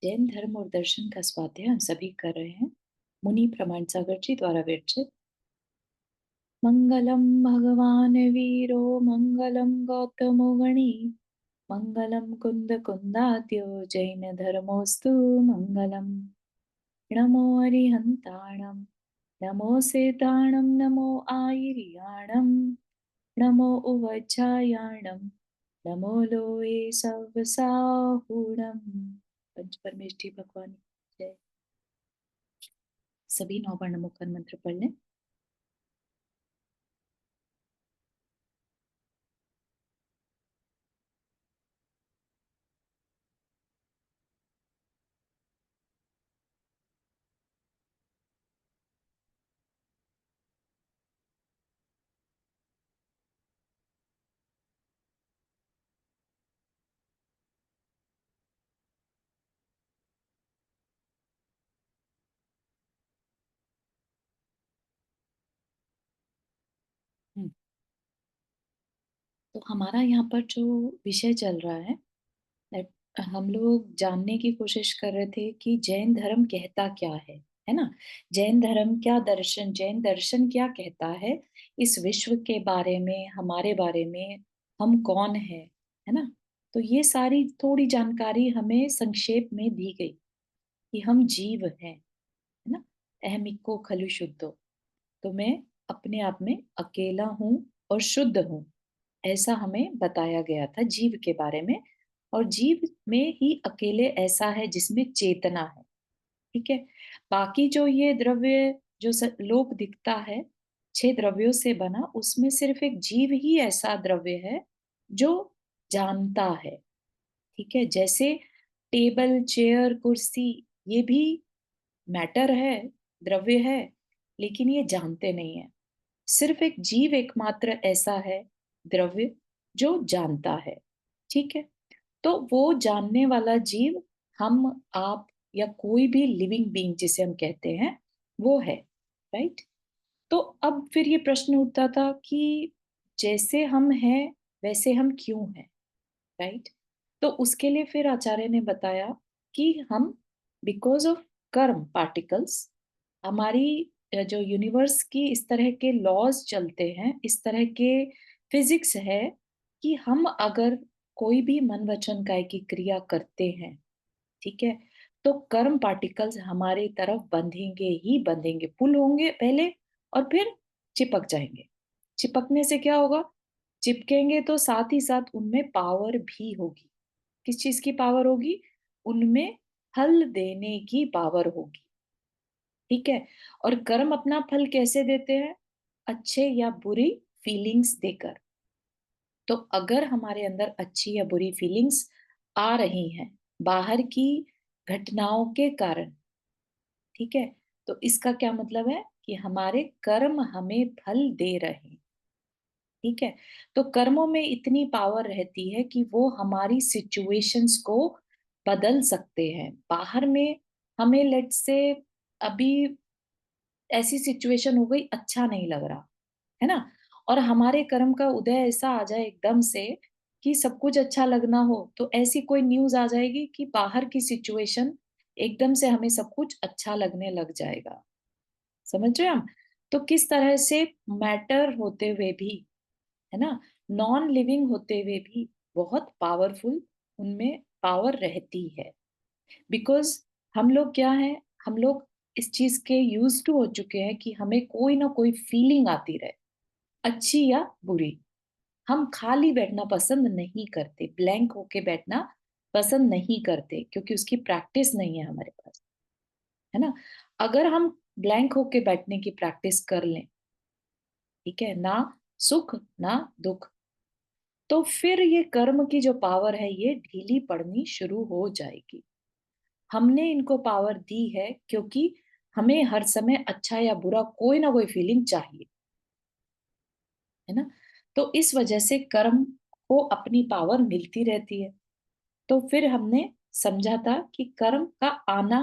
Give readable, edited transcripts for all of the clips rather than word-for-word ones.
जैन धर्म और दर्शन का स्वाध्याय हम सभी कर रहे हैं। मुनि प्रमाण सागर जी द्वारा विरचित। मंगलम भगवान वीरो मंगलम गौतमो गणी मंगलम कुंद कुंदात्यो जैन धर्मोस्तु मंगलम। नमो अरिहंताणम नमो सेताणम नमो आयर्याणम नमो उवज्जायाणम नमो लोए सवसाहुणम। पंच परमेष्ठी भगवान की जय। सभी नौवर्ण मुखर मंत्र पढ़ लें। हम्म, तो हमारा यहाँ पर जो विषय चल रहा है, हम लोग जानने की कोशिश कर रहे थे कि जैन धर्म कहता क्या है ना। जैन धर्म क्या दर्शन, जैन दर्शन क्या कहता है इस विश्व के बारे में, हमारे बारे में, हम कौन है ना। तो ये सारी थोड़ी जानकारी हमें संक्षेप में दी गई कि हम जीव हैं, है ना। अहमिको खलु शुद्धो, तो मैं अपने आप में अकेला हूँ और शुद्ध हूँ, ऐसा हमें बताया गया था जीव के बारे में। और जीव में ही अकेले ऐसा है जिसमें चेतना है। ठीक है। बाकी जो ये द्रव्य जो लोक दिखता है, 6 द्रव्यों से बना, उसमें सिर्फ एक जीव ही ऐसा द्रव्य है जो जानता है। ठीक है। जैसे टेबल, चेयर, कुर्सी, ये भी मैटर है, द्रव्य है, लेकिन ये जानते नहीं है। सिर्फ एक जीव एकमात्र ऐसा है द्रव्य जो जानता है। ठीक है। तो वो जानने वाला जीव हम, आप या कोई भी लिविंग बीइंग जिसे हम कहते हैं, वो है। राइट। तो अब फिर ये प्रश्न उठता था कि जैसे हम हैं वैसे हम क्यों हैं। राइट। तो उसके लिए फिर आचार्य ने बताया कि हम बिकॉज ऑफ कर्म पार्टिकल्स, हमारी जो यूनिवर्स की इस तरह के लॉज चलते हैं, इस तरह के फिजिक्स है कि हम अगर कोई भी मन वचन काय की क्रिया करते हैं, ठीक है, तो कर्म पार्टिकल्स हमारे तरफ बंधेंगे ही बंधेंगे, पुल होंगे पहले और फिर चिपक जाएंगे। चिपकने से क्या होगा? चिपकेंगे तो साथ ही साथ उनमें पावर भी होगी। किस चीज की पावर होगी? उनमें फल देने की पावर होगी। ठीक है। और कर्म अपना फल कैसे देते हैं? अच्छे या बुरी फीलिंग्स देकर। तो अगर हमारे अंदर अच्छी या बुरी फीलिंग्स आ रही हैं बाहर की घटनाओं के कारण, ठीक है, तो इसका क्या मतलब है कि हमारे कर्म हमें फल दे रहे हैं। ठीक है। तो कर्मों में इतनी पावर रहती है कि वो हमारी सिचुएशंस को बदल सकते हैं। बाहर में हमें लेट से अभी ऐसी सिचुएशन हो गई, अच्छा नहीं लग रहा, है ना। और हमारे कर्म का उदय ऐसा आ जाए एकदम से कि सब कुछ अच्छा लगना हो, तो ऐसी कोई न्यूज आ जाएगी कि बाहर की सिचुएशन एकदम से हमें सब कुछ अच्छा लगने लग जाएगा। समझ रहे हैं हम? तो किस तरह से मैटर होते हुए भी, है ना, नॉन लिविंग होते हुए भी बहुत पावरफुल उनमें पावर रहती है। बिकॉज हम लोग क्या है, हम लोग इस चीज के यूज टू हो चुके हैं कि हमें कोई ना कोई फीलिंग आती रहे, अच्छी या बुरी। हम खाली बैठना पसंद नहीं करते, ब्लैंक होके बैठना पसंद नहीं करते, क्योंकि उसकी प्रैक्टिस नहीं है हमारे पास, है ना। अगर हम ब्लैंक होके बैठने की प्रैक्टिस कर लें, ठीक है ना, सुख ना दुख, तो फिर ये कर्म की जो पावर है ये ढीली पड़नी शुरू हो जाएगी। हमने इनको पावर दी है क्योंकि हमें हर समय अच्छा या बुरा कोई ना कोई फीलिंग चाहिए, है ना। तो इस वजह से कर्म को अपनी पावर मिलती रहती है। तो फिर हमने समझा था कि कर्म का आना,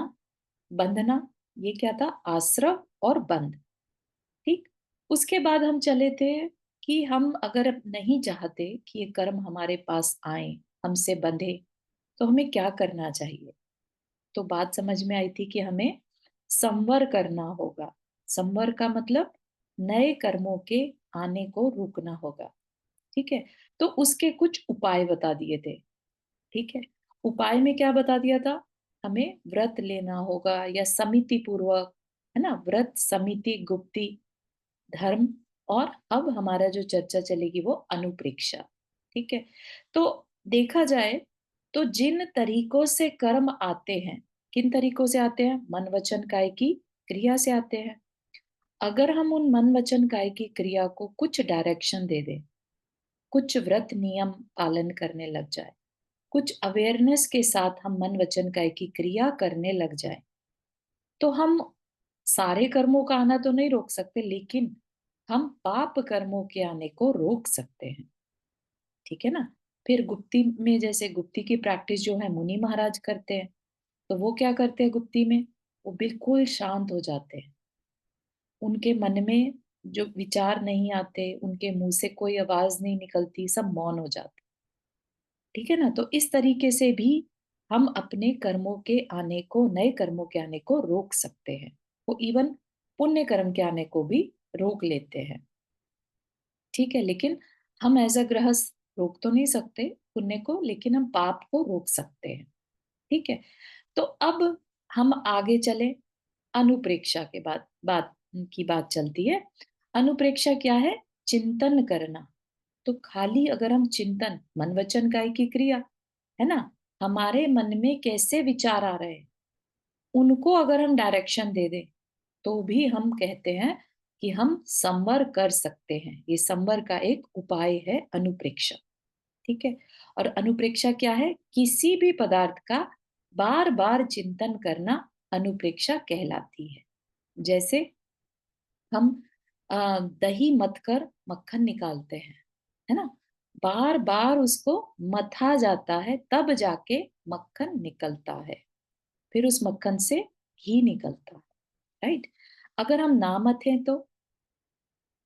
बंधना, ये क्या था? आश्रव और बंध। ठीक। उसके बाद हम चले थे कि हम अगर नहीं चाहते कि ये कर्म हमारे पास आए, हमसे बंधे, तो हमें क्या करना चाहिए। तो बात समझ में आई थी कि हमें संवर करना होगा। संवर का मतलब नए कर्मों के आने को रोकना होगा। ठीक है? तो उसके कुछ उपाय बता दिए थे। ठीक है? उपाय में क्या बता दिया था? हमें व्रत लेना होगा या समिति पूर्वक, है ना? व्रत, समिति, गुप्ती, धर्म, और अब हमारा जो चर्चा चलेगी वो अनुप्रेक्षा। ठीक है? तो देखा जाए तो जिन तरीकों से कर्म आते हैं, किन तरीकों से आते हैं? मन, वचन, काय की क्रिया से आते हैं। अगर हम उन मन, वचन, काय की क्रिया को कुछ डायरेक्शन दे दें, कुछ व्रत नियम पालन करने लग जाए, कुछ अवेयरनेस के साथ हम मन, वचन, काय की क्रिया करने लग जाए, तो हम सारे कर्मों का आना तो नहीं रोक सकते, लेकिन हम पाप कर्मों के आने को रोक सकते हैं। ठीक है ना? फिर गुप्ती में, जैसे गुप्ती की प्रैक्टिस जो है मुनि महाराज करते हैं, तो वो क्या करते हैं गुप्ती में? वो बिल्कुल शांत हो जाते हैं। उनके मन में जो विचार नहीं आते, उनके मुंह से कोई आवाज नहीं निकलती, सब मौन हो जाते। ठीक है ना? तो इस तरीके से भी हम अपने कर्मों के आने को, नए कर्मों के आने को रोक सकते हैं। वो इवन पुण्य कर्म के आने को भी रोक लेते हैं। ठीक है? लेकिन हम एज़ अ गृहस्थ रोक तो नहीं सकते पुण्य को, लेकिन हम पाप को रोक सकते हैं। ठीक है? तो अब हम आगे चले, अनुप्रेक्षा के बाद बात की बात चलती है। अनुप्रेक्षा क्या है? चिंतन करना। तो खाली अगर हम चिंतन, मन, वचन, काय की क्रिया, है ना? हमारे मन में कैसे विचार आ रहे हैं, उनको अगर हम डायरेक्शन दे दें, तो भी हम कहते हैं कि हम संवर कर सकते हैं। ये संवर का एक उपाय है अनुप्रेक्षा। ठीक है? और अनुप्रेक्षा क्या है? किसी भी पदार्थ का बार-बार चिंतन करना अनुप्रेक्षा कहलाती है। जैसे हम दही मथ कर मक्खन निकालते हैं, है ना? बार-बार उसको मथा जाता है, तब जाके मक्खन निकलता है। फिर उस मक्खन से घी निकलता है, राइट? अगर हम ना मथें तो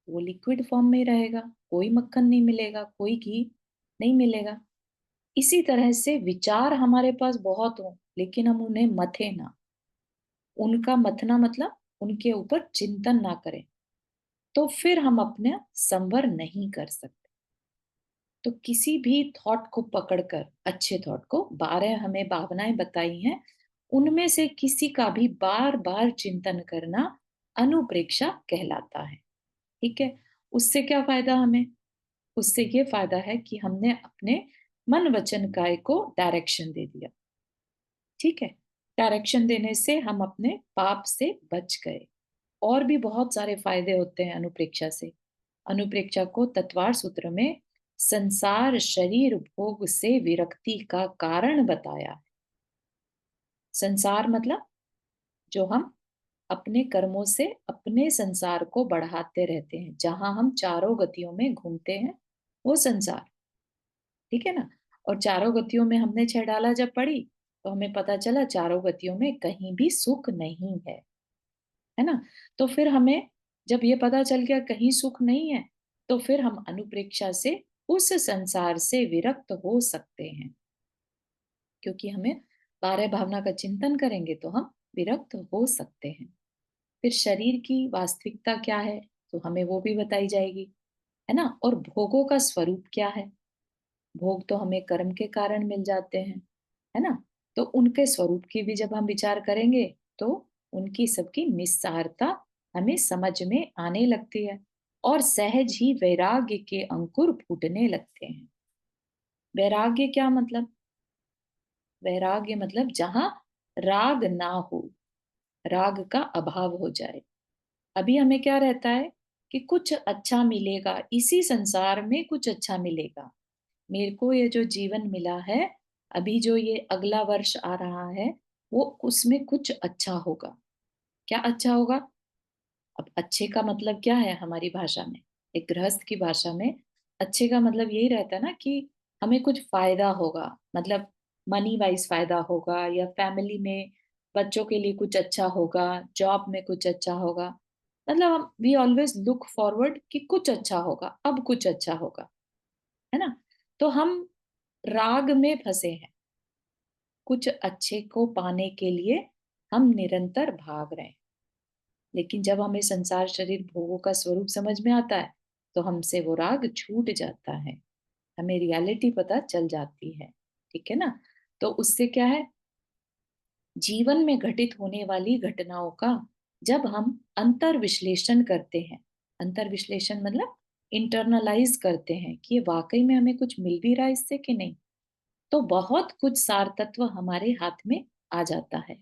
वो लिक्विड फॉर्म में रहेगा, कोई मक्खन नहीं मिलेगा, कोई घी नहीं मिलेगा। इसी तरह से विचार हमारे पास बहुत हों, लेकिन हम उन्हें मथें ना, उनका मथना मतलब उनके ऊपर चिंतन ना करें, तो फिर हम अपना संवर नहीं कर सकते। तो किसी भी थॉट को पकड़कर, अच्छे थॉट को, 12 हमें भावनाएं बताई हैं, उनमें से किसी का भी बार बार चिंतन करना अनुप्रेक्षा कहलाता है। ठीक है? उससे क्या फायदा हमें? उससे ये फायदा है कि हमने अपने मन, वचन, काया को डायरेक्शन दे दिया। ठीक है? डायरेक्शन देने से हम अपने पाप से बच गए। और भी बहुत सारे फायदे होते हैं अनुप्रेक्षा से। अनुप्रेक्षा को तत्वार सूत्र में संसार शरीर भोग से विरक्ति का कारण बताया है। संसार मतलब जो हम अपने कर्मों से अपने संसार को बढ़ाते रहते हैं, जहां हम चारों गतियों में घूमते हैं, वो संसार। ठीक है ना? और चारों गतियों में हमने छह डाला जब पड़ी, तो हमें पता चला चारों गतियों में कहीं भी सुख नहीं है ना? तो फिर हमें जब ये पता चल गया कहीं सुख नहीं है, तो फिर हम अनुप्रेक्षा से उस संसार से विरक्त हो सकते हैं, क्योंकि हमें 12 भावना का चिंतन करेंगे तो हम विरक्त हो सकते हैं। फिर शरीर की वास्तविकता क्या है, तो हमें वो भी बताई जाएगी, है ना? और भोगों का स्वरूप क्या है? भोग तो हमें कर्म के कारण मिल जाते हैं, है ना? तो उनके स्वरूप की भी जब हम विचार करेंगे, तो उनकी सबकी निस्सारता हमें समझ में आने लगती है, और सहज ही वैराग्य के अंकुर फूटने लगते हैं। वैराग्य क्या मतलब? वैराग्य मतलब जहां राग ना हो, राग का अभाव हो जाए। अभी हमें क्या रहता है कि कुछ अच्छा मिलेगा, इसी संसार में कुछ अच्छा मिलेगा। मेरे को ये जो जीवन मिला है, अभी जो ये अगला वर्ष आ रहा है, वो उसमें कुछ अच्छा होगा। क्या अच्छा होगा? अब अच्छे का मतलब क्या है हमारी भाषा में? एक गृहस्थ की भाषा में अच्छे का मतलब यही रहता है ना कि हमें कुछ फायदा होगा, मतलब मनी वाइज फायदा होगा, या फैमिली में बच्चों के लिए कुछ अच्छा होगा, जॉब में कुछ अच्छा होगा। मतलब हम वी ऑलवेज लुक फॉरवर्ड कि कुछ अच्छा होगा, अब कुछ अच्छा होगा, है ना? तो हम राग में फंसे हैं। कुछ अच्छे को पाने के लिए हम निरंतर भाग रहे हैं। लेकिन जब हमें संसार शरीर भोगों का स्वरूप समझ में आता है, तो हमसे वो राग छूट जाता है, हमें रियलिटी पता चल जाती है। ठीक है ना? तो उससे क्या है, जीवन में घटित होने वाली घटनाओं का जब हम अंतर विश्लेषण करते हैं, अंतर विश्लेषण मतलब इंटरनलाइज करते हैं कि ये वाकई में हमें कुछ मिल भी रहा है इससे कि नहीं, तो बहुत कुछ सार तत्व हमारे हाथ में आ जाता है,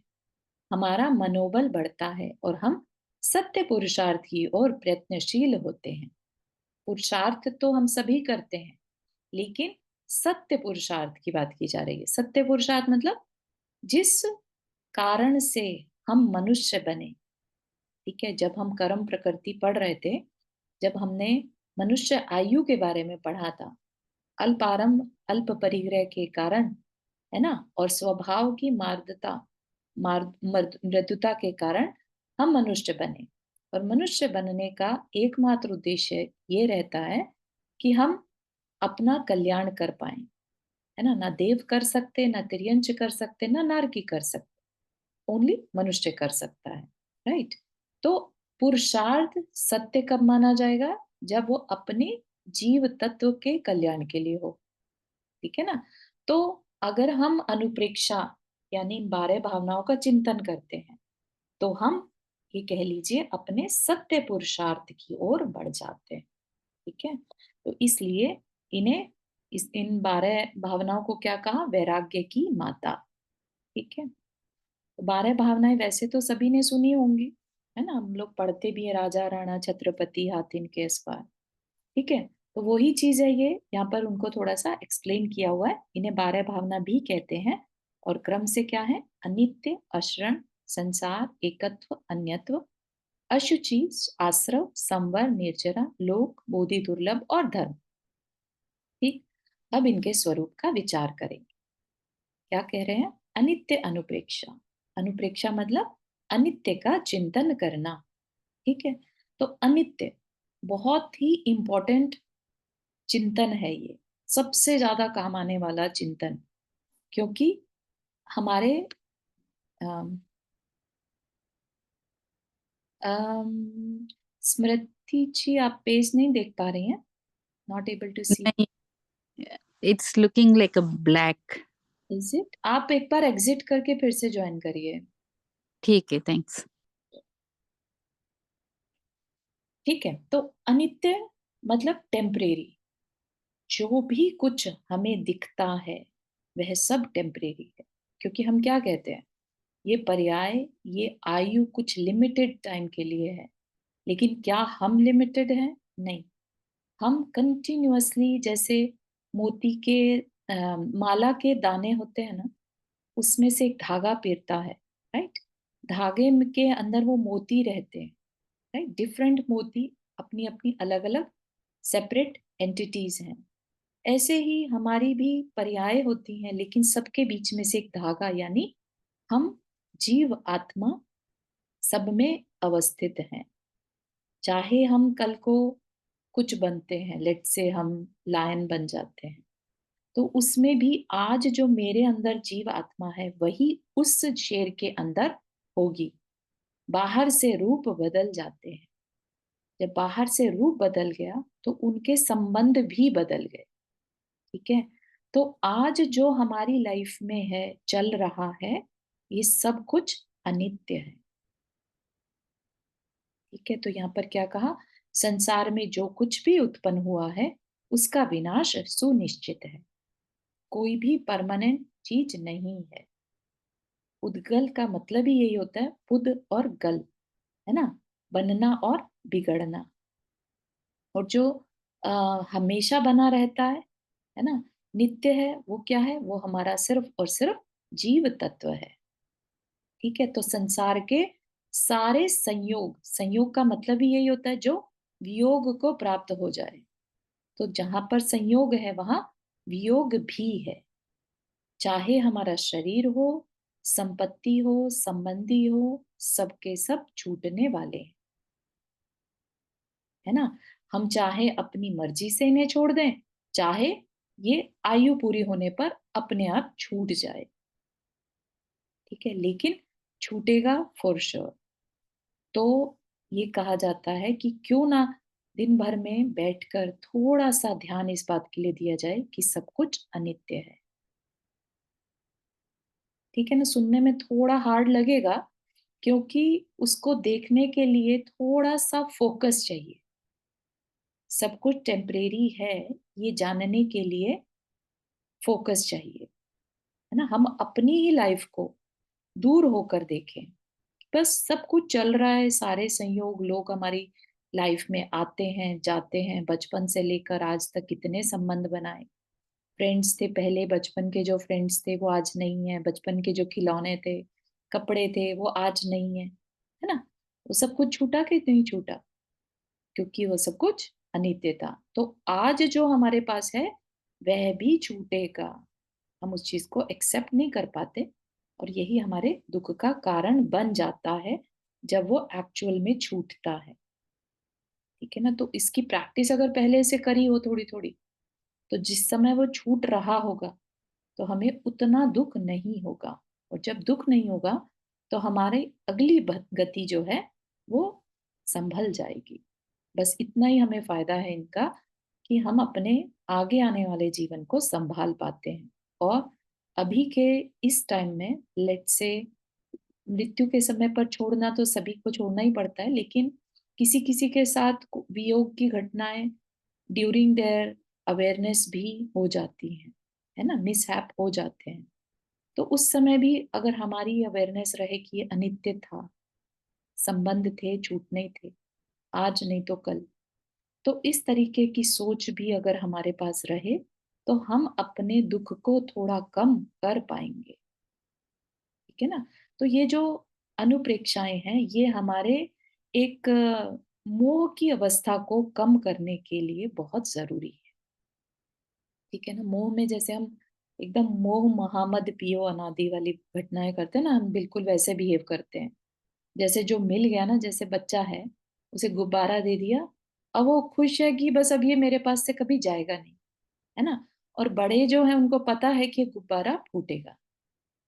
हमारा मनोबल बढ़ता है और हम सत्य पुरुषार्थ की ओर प्रयत्नशील होते हैं। पुरुषार्थ तो हम सभी करते हैं, लेकिन सत्य पुरुषार्थ की बात की जा रही है। सत्य पुरुषार्थ मतलब जिस कारण से हम मनुष्य बने। ठीक है, जब हम कर्म प्रकृति पढ़ रहे थे, जब हमने मनुष्य आयु के बारे में पढ़ा था, अल्प आरंभ अल्प परिग्रह के कारण, है ना, और स्वभाव की मार्दता मृदुता के कारण हम मनुष्य बने। और मनुष्य बनने का एकमात्र उद्देश्य ये रहता है कि हम अपना कल्याण कर पाए, है ना। ना देव कर सकते, ना तिर्यंच कर सकते, ना नारकी कर सकते, ओनली मनुष्य कर सकता है। राइट? तो पुरुषार्थ सत्य कब माना जाएगा, जब वो अपने जीव तत्व के कल्याण के लिए हो। ठीक है ना? तो अगर हम अनुप्रेक्षा यानी 12 भावनाओं का चिंतन करते हैं, तो हम ये कह लीजिए अपने सत्य पुरुषार्थ की ओर बढ़ जाते हैं। ठीक है? तो इसलिए इन्हें इन 12 भावनाओं को क्या कहा, वैराग्य की माता। ठीक है? तो 12 भावनाएं वैसे तो सभी ने सुनी होंगी, है ना, हम लोग पढ़ते भी है, राजा राणा छत्रपति हाथिन के सवार। ठीक है, तो वही चीज है ये, यहाँ पर उनको थोड़ा सा एक्सप्लेन किया हुआ है। इन्हें 12 भावना भी कहते हैं। और क्रम से क्या है, अनित्य, अशरण, संसार, एकत्व, अन्यत्व, अशुचि, आश्रव, संवर, निर्जरा, लोक, बोधि दुर्लभ और धर्म। ठीक, अब इनके स्वरूप का विचार करेंगे। क्या कह रहे हैं, अनित्य अनुप्रेक्षा। अनुप्रेक्षा मतलब अनित्य का चिंतन करना। ठीक है, तो अनित्य बहुत ही इंपॉर्टेंट चिंतन है ये, सबसे ज्यादा काम आने वाला चिंतन। क्योंकि हमारे अम, स्मृति जी, आप पेज नहीं देख पा रही हैं, नॉट एबल टू सी। नहीं, it's looking like a black. Is it, आप एक बार एग्जिट करके फिर से ज्वाइन करिए। ठीक है, थैंक्स. ठीक है, तो अनित्य मतलब टेम्परेरी। जो भी कुछ हमें दिखता है वह सब टेम्परेरी है। क्योंकि हम क्या कहते हैं, ये पर्याय, ये आयु कुछ लिमिटेड टाइम के लिए है। लेकिन क्या हम लिमिटेड हैं? नहीं, हम कंटिन्यूअसली, जैसे मोती के माला के दाने होते हैं ना, उसमें से एक धागा पिरता है। राइट? धागे के अंदर वो मोती रहते हैं। राइट? डिफरेंट मोती, अपनी अपनी अलग अलग सेपरेट एंटिटीज हैं। ऐसे ही हमारी भी पर्याय होती हैं, लेकिन सबके बीच में से एक धागा, यानी हम जीव आत्मा सब में अवस्थित हैं। चाहे हम कल को कुछ बनते हैं, लेट से हम लायन बन जाते हैं, तो उसमें भी आज जो मेरे अंदर जीव आत्मा है वही उस शेर के अंदर होगी। बाहर से रूप बदल जाते हैं। जब बाहर से रूप बदल गया तो उनके संबंध भी बदल गए। ठीक है, तो आज जो हमारी लाइफ में है, चल रहा है, ये सब कुछ अनित्य है। ठीक है, तो यहाँ पर क्या कहा, संसार में जो कुछ भी उत्पन्न हुआ है उसका विनाश सुनिश्चित है। कोई भी परमानेंट चीज नहीं है। उद्गल का मतलब ही यही होता है, पुद और गल, है ना, बनना और बिगड़ना। और जो हमेशा बना रहता है ना, नित्य है, वो क्या है, वो हमारा सिर्फ और सिर्फ जीव तत्व है। ठीक है, तो संसार के सारे संयोग, संयोग का मतलब ही यही होता है जो वियोग को प्राप्त हो जाए। तो जहां पर संयोग है वहां वियोग भी है। चाहे हमारा शरीर हो, संपत्ति हो, संबंधी हो, सबके सब छूटने वाले हैं, है ना। हम चाहे अपनी मर्जी से इन्हें छोड़ दें, चाहे ये आयु पूरी होने पर अपने आप छूट जाए। ठीक है, लेकिन छूटेगा फॉर श्योर। तो ये कहा जाता है कि क्यों ना दिन भर में बैठकर थोड़ा-सा ध्यान इस बात के लिए दिया जाए कि सब कुछ अनित्य है। ठीक है ना? सुनने में थोड़ा हार्ड लगेगा क्योंकि उसको देखने के लिए थोड़ा-सा फ़ोकस चाहिए। सब कुछ टेम्परेरी है, ये जानने के लिए फ़ोकस चाहिए, है ना? हम अपनी ही लाइफ़ को दूर होकर देखें। बस सब कुछ चल रहा है, सारे संयोग लोग हमारी लाइफ़ में आते हैं, जाते हैं, बचपन से लेकर आज तक कितने संबंध बनाए। फ्रेंड्स थे पहले, बचपन के जो फ्रेंड्स थे वो आज नहीं है, बचपन के जो खिलौने थे, कपड़े थे वो आज नहीं है ना? वो सब कुछ छूटा कि नहीं छूटा? क्योंकि वो सब कुछ अनित्य था। तो आज जो हमारे पास है, वह भी छूटेगा। हम उस चीज़ को एक्सेप्ट नहीं कर पाते और यही हमारे दुःख का कारण बन जाता है, जब वो एक्चुअल में छूटता है। ठीक है ना? तो इसकी प्रैक्टिस अगर पहले से करी हो थोड़ी-थोड़ी, तो जिस समय वो छूट रहा होगा, तो हमें उतना दुःख नहीं होगा और जब दुःख नहीं होगा, तो हमारी अगली गति जो है, वो सँभल जाएगी। बस इतना ही हमें फ़ायदा है इनका कि हम अपने आगे आने वाले जीवन को सँभाल पाते हैं और अभी के इस टाइम में लेट्स से मृत्यु के समय पर छोड़ना तो सभी को छोड़ना ही पड़ता है, लेकिन किसी-किसी के साथ वियोग की घटनाएँ ड्यूरिंग देयर अवेयरनेस भी हो जाती हैं, है ना? मिसहैप हो जाते हैं। तो उस समय भी अगर हमारी अवेयरनेस रहे कि ये अनित्य था, संबंध थे, छूटने थे, आज नहीं तो कल। तो इस तरीके की सोच भी अगर हमारे पास रहे, तो हम अपने दुःख को थोड़ा कम कर पाएँगे, ठीक है ना? तो ये जो अनुप्रेक्षाएँ हैं, ये हमारे एक मोह की अवस्था को कम करने के लिए बहुत ज़रूरी है, ठीक है ना? मोह में जैसे हम एकदम मोह महामद पियो अनादि वाली घटनाएँ करते हैं ना, हम बिल्कुल वैसे बिहेव करते हैं। जैसे जो मिल गया ना, जैसे बच्चा है, उसे गुब्बारा दे दिया, अब वो खुश है कि बस अब ये मेरे पास से कभी जाएगा नहीं, है ना? और बड़े जो हैं उनको पता है कि गुब्बारा फूटेगा,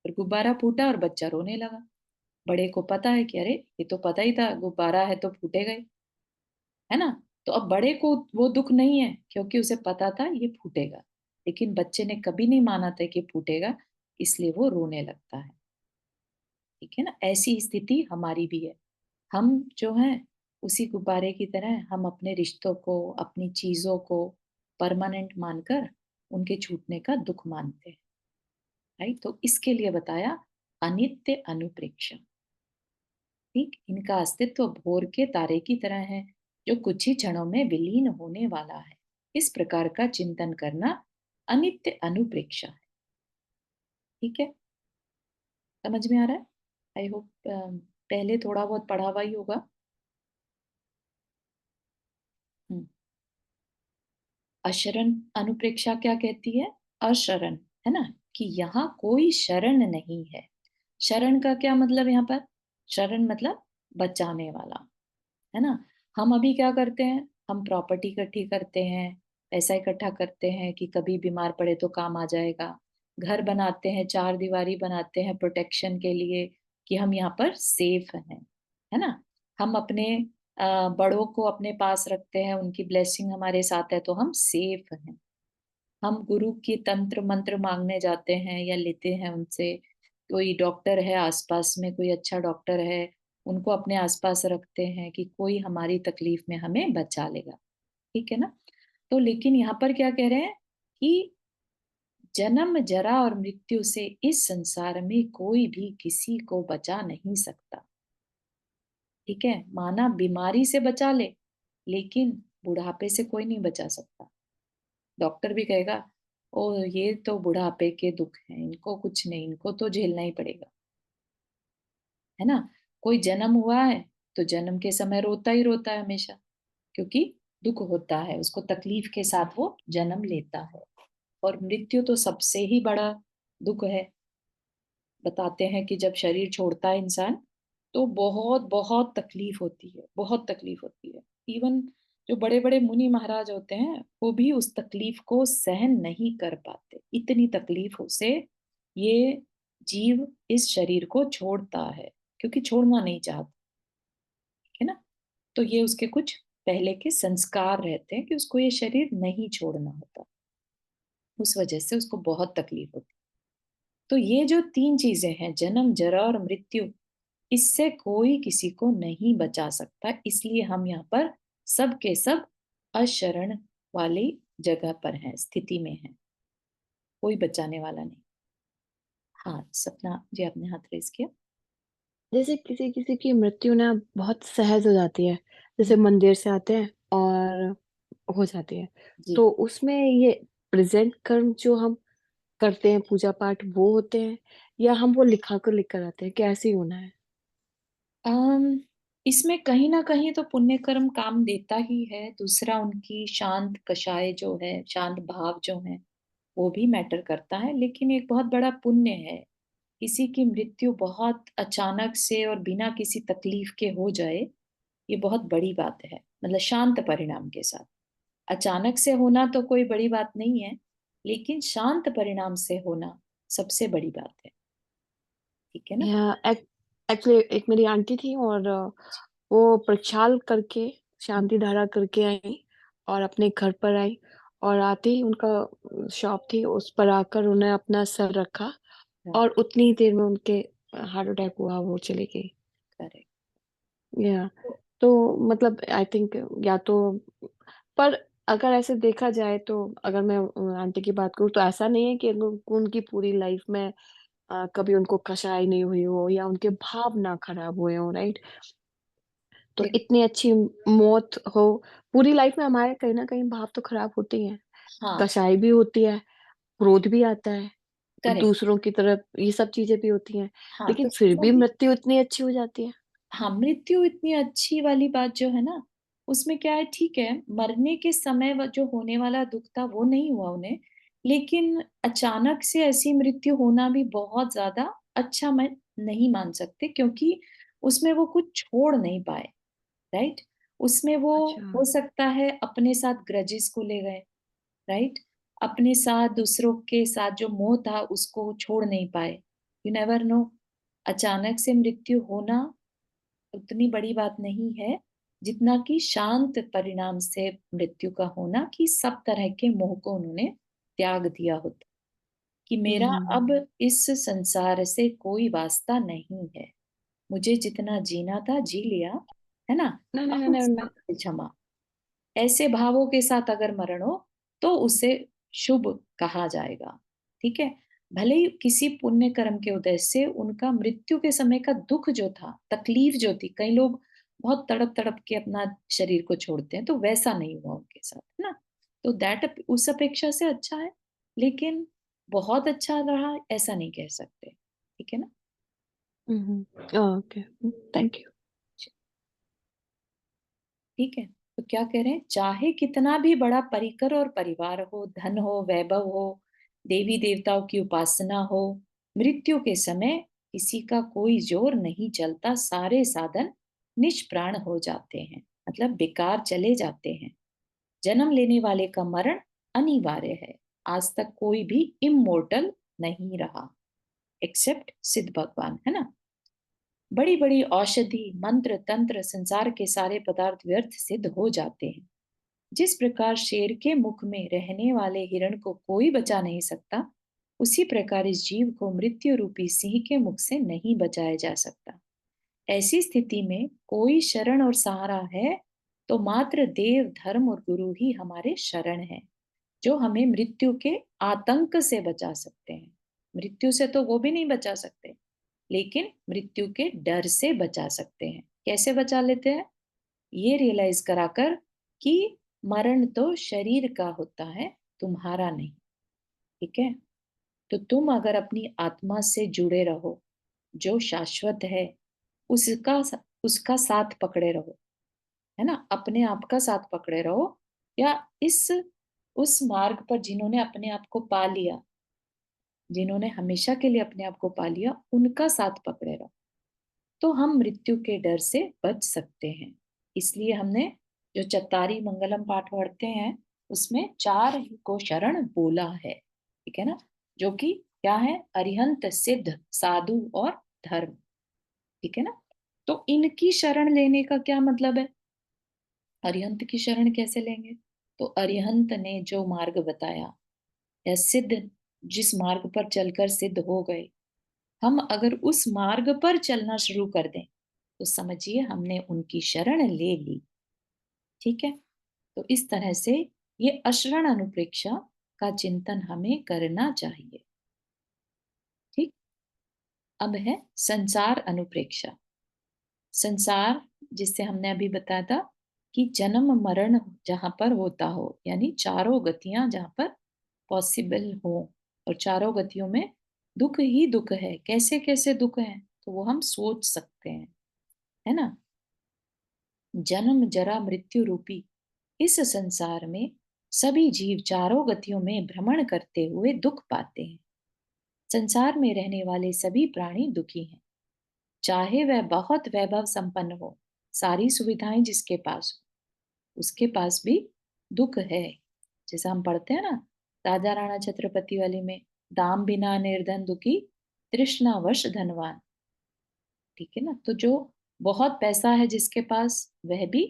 और गुब्बारा फूटा और बच्चा रोने लगा। बड़े को पता है कि अरे! ये तो पता ही था गुब्बारा है तो फूटेगा ही, है ना? तो अब बड़े को वो दुःख नहीं है क्योंकि उसे पता था ये फूटेगा। लेकिन बच्चे ने कभी नहीं माना था कि फूटेगा, इसलिए वो रोने लगता है। ठीक है ना? ऐसी स्थिति हमारी भी है। हम जो हैं उसी गुब्बारे की तरह हम अपने रिश्तों को, अपनी चीज़ों को परमानेंट मानकर उनके छूटने का दुःख मानते हैं, राइट? तो इसके लिए बताया अनित्य अनुप्रेक्षा, ठीक? इनका अस्तित्व भोर के तारे की तरह है, जो कुछ ही क्षणों में विलीन होने वाला है। इस प्रकार का चिंतन करना अनित्य अनुप्रेक्षा है, ठीक है? समझ में आ रहा है? आई होप पहले थोड़ा बहुत पढ़ा हुआ ही होगा। हुँ। अशरण अनुप्रेक्षा क्या कहती है? अशरण, है ना? कि यहाँ कोई शरण नहीं है। शरण का क्या मतलब यहाँ पर? शरण मतलब बचाने वाला, है ना? हम अभी क्या करते हैं? हम प्रॉपर्टी इकट्ठी करते हैं, पैसा इकट्ठा करते हैं कि कभी बीमार पड़े तो काम आ जाएगा। घर बनाते हैं, चारदीवारी बनाते हैं प्रोटेक्शन के लिए कि हम यहाँ पर सेफ हैं, है ना? हम अपने बड़ों को अपने पास रखते हैं, उनकी ब्लेसिंग हमारे साथ है तो हम सेफ हैं। हम गुरु के तंत्र मंत्र मांगने जाते हैं या लेते हैं उनसे। कोई डॉक्टर है आसपास में, कोई अच्छा डॉक्टर है, उनको अपने आसपास रखते हैं कि कोई हमारी तकलीफ में हमें बचा लेगा, ठीक है ना? तो लेकिन यहाँ पर क्या कह रहे हैं कि जन्म जरा और मृत्यु से इस संसार में कोई भी किसी को बचा नहीं सकता, ठीक है? माना बीमारी से बचा ले, लेकिन बुढ़ापे से कोई नहीं बचा सकता। डॉक्टर भी कहेगा, ओह! ये तो बुढ़ापे के दुःख हैं, इनको कुछ नहीं, इनको तो झेलना ही पड़ेगा, है ना? कोई जन्म हुआ है, तो जन्म के समय रोता ही रोता है हमेशा, क्योंकि दुःख होता है, उसको तकलीफ के साथ वो जन्म लेता है। और मृत्यु तो सबसे ही बड़ा दुःख है। बताते हैं कि जब शरीर छोड़ता है इंसान, तो बहुत-बहुत तकलीफ होती है, बहुत तकलीफ होती है। इवन जो बड़े-बड़े मुनि महाराज होते हैं, वो भी उस तकलीफ को सहन नहीं कर पाते। इतनी तकलीफ से ये जीव इस शरीर को छोड़ता है क्योंकि छोड़ना नहीं चाहता, है ना। तो ये उसके कुछ पहले के संस्कार रहते हैं कि उसको ये शरीर नहीं छोड़ना होता, उस वजह से उसको बहुत तकलीफ होती। तो ये जो तीन चीजें हैं, जन्म, जरा और मृत्यु, इससे कोई किसी को नहीं बचा सकता। इसलिए हम यहाँ पर सब के सब अशरण वाली जगह पर हैं, स्थिति में हैं, कोई बचाने वाला नहीं। हाँ सपना जी, आपने हाथ रेस किया। जैसे किसी किसी की मृत्यु ना बहुत सहज हो जाती है, हम्म, जैसे मंदिर से आते हैं और हो जाती है। जी। तो उसमें ये प्रेजेंट कर्म जो हम करते हैं, पूजा पाठ, वो होते हैं या हम वो लिखा कर लेकर आते हैं, कैसे होना है? अम इसमें कहीं ना कहीं तो पुण्य कर्म काम देता ही है। दूसरा, उनकी शांत कषाय जो है, शांत भाव जो है, वो भी मैटर करता है। लेकिन एक बहुत बड़ा पुण्य है, किसी की मृत्यु बहुत अचानक से और बिना किसी तकलीफ के हो जाए, ये बहुत बड़ी बात है। मतलब शांत परिणाम के साथ। अचानक से होना तो कोई बड़ी बात नहीं है, लेकिन शांत परिणाम से होना सबसे बड़ी बात है। ठीक है ना। या एक्चुअली एक मेरी आंटी थी और वो प्रक्षाल करके, हम्म, शांति धारा करके आई और अपने घर पर आई और आते ही उनका शॉप थी, उस पर आकर उन्हें अपना सर रखा हाँ, और उतनी ही देर में उनके हार्ट अटैक हुआ, वो चली गई। करेक्ट। या तो मतलब आई थिंक या तो पर अगर ऐसे देखा जाए तो अगर मैं आंटी की बात करूँ तो ऐसा नहीं है कि उनकी पूरी लाइफ में कभी उनको कषाय नहीं हुई हो या उनके भाव ना खराब हुए हों, राइट? तो देख, इतनी अच्छी मौत हो, पूरी लाइफ में हमारे कहीं न कहीं भाव तो खराब होते ही हैं। हाँ, कषाय भी होती है, क्रोध भी आता है, करेक्ट। दूसरों की तरफ ये सब चीज़ें भी होती हैं, हाँ, लेकिन तो फिर वो भी भी। मृत्यु इतनी अच्छी हो जाती है। हाँ, मृत्यु इतनी अच्छी वाली बात जो है ना, उसमें क्या है, ठीक है, मरने के समय जो होने वाला दुख था वो नहीं हुआ उन्हें। लेकिन अचानक से ऐसी मृत्यु होना भी बहुत ज्यादा अच्छा मैं नहीं मान सकते, क्योंकि उसमें वो कुछ छोड़ नहीं पाए। राइट। उसमें वो अच्छा। हो सकता है अपने साथ ग्रजेस को ले गए। राइट। अपने साथ दूसरों के साथ जो मोह था उसको छोड़ नहीं पाए। You never know. अचानक से मृत्यु होना उतनी बड़ी बात नहीं है जितना कि शांत परिणाम से मृत्यु का होना, कि सब तरह के मोह को उन्होंने त्याग दिया होता, कि हुँ, मेरा हुँ, अब हुँ। इस संसार से कोई वास्ता नहीं है। मुझे जितना जीना था जी लिया, है ना। नहीं, नहीं, अब नहीं, नहीं, मुझसे मैं क्षमा। ऐसे भावों के साथ अगर मरण हो तो उसे शुभ कहा जाएगा। ठीक है। भले ही किसी पुण्य कर्म के उदय से उनका मृत्यु के समय का दुख जो था, तकलीफ जो थी, कई लोग बहुत तड़प तड़प के अपना शरीर को छोड़ते हैं, तो वैसा नहीं हुआ उनके साथ, है ना। तो दैट उस अपेक्षा से अच्छा है। लेकिन बहुत अच्छा रहा ऐसा नहीं कह सकते। ठीक है ना। हुँ, हुँ। ओके, थैंक यू। ठीक है। तो क्या कह रहे हैं, चाहे कितना भी बड़ा परिकर और परिवार हो, धन हो, वैभव हो, देवी देवताओं की उपासना हो, मृत्यु के समय किसी का कोई जोर नहीं चलता, सारे साधन निष्प्राण हो जाते हैं, मतलब बेकार चले जाते हैं। जन्म लेने वाले का मरण अनिवार्य है। आज तक कोई भी इमोर्टल नहीं रहा, एक्सेप्ट सिद्ध भगवान, है ना। बड़ी बड़ी औषधि, मंत्र, तंत्र, संसार के सारे पदार्थ व्यर्थ सिद्ध हो जाते हैं। जिस प्रकार शेर के मुख में रहने वाले हिरण को कोई बचा नहीं सकता, उसी प्रकार इस जीव को मृत्यु रूपी सिंह के मुख से नहीं बचाया जा सकता। ऐसी स्थिति में कोई शरण और सहारा है तो मात्र देव, धर्म और गुरु ही हमारे शरण है, जो हमें मृत्यु के आतंक से बचा सकते हैं। मृत्यु से तो वो भी नहीं बचा सकते, लेकिन मृत्यु के डर से बचा सकते हैं। कैसे बचा लेते हैं? ये रियलाइज कराकर कि मरण तो शरीर का होता है, तुम्हारा नहीं। ठीक है। तो तुम अगर अपनी आत्मा से जुड़े रहो, जो शाश्वत है, उसका उसका साथ पकड़े रहो, है ना। अपने आप का साथ पकड़े रहो, या इस उस मार्ग पर जिन्होंने अपने आप को पा लिया, जिन्होंने हमेशा के लिए अपने आप को पा लिया, उनका साथ पकड़े रहो, तो हम मृत्यु के डर से बच सकते हैं। इसलिए हमने जो चत्तारी मंगलम पाठ पढ़ते हैं, उसमें चार को शरण बोला है। ठीक है ना। जो कि क्या है? अरिहंत, सिद्ध, साधु और धर्म। ठीक है ना? तो इनकी शरण लेने का क्या मतलब है? अरिहंत की शरण कैसे लेंगे? तो अरिहंत ने जो मार्ग बताया, या सिद्ध, जिस मार्ग पर चलकर सिद्ध हो गए, हम अगर उस मार्ग पर चलना शुरू कर दें तो समझिए हमने उनकी शरण ले ली। ठीक है? तो इस तरह से ये अशरण अनुप्रेक्षा का चिंतन हमें करना चाहिए। ठीक। अब है संसार अनुप्रेक्षा। संसार, जिससे हमने अभी बताया था कि जन्म मरण जहां पर होता हो, यानी चारों गतियां जहां पर पॉसिबल हो, और चारों गतियों में दुख ही दुख है। कैसे कैसे दुख है तो वो हम सोच सकते हैं, है ना? जन्म जरा मृत्यु रूपी इस संसार में सभी जीव चारों गतियों में भ्रमण करते हुए दुख पाते हैं। संसार में रहने वाले सभी प्राणी दुखी हैं, चाहे वह बहुत वैभव संपन्न हो, सारी सुविधाएं जिसके पास हो, उसके पास भी दुख है। जैसा हम पढ़ते हैं ना, राजा राणा छत्रपति वाली में, दाम बिना निर्धन दुखी, तृष्णावश धनवान। ठीक है ना? तो जो बहुत पैसा है जिसके पास, वह भी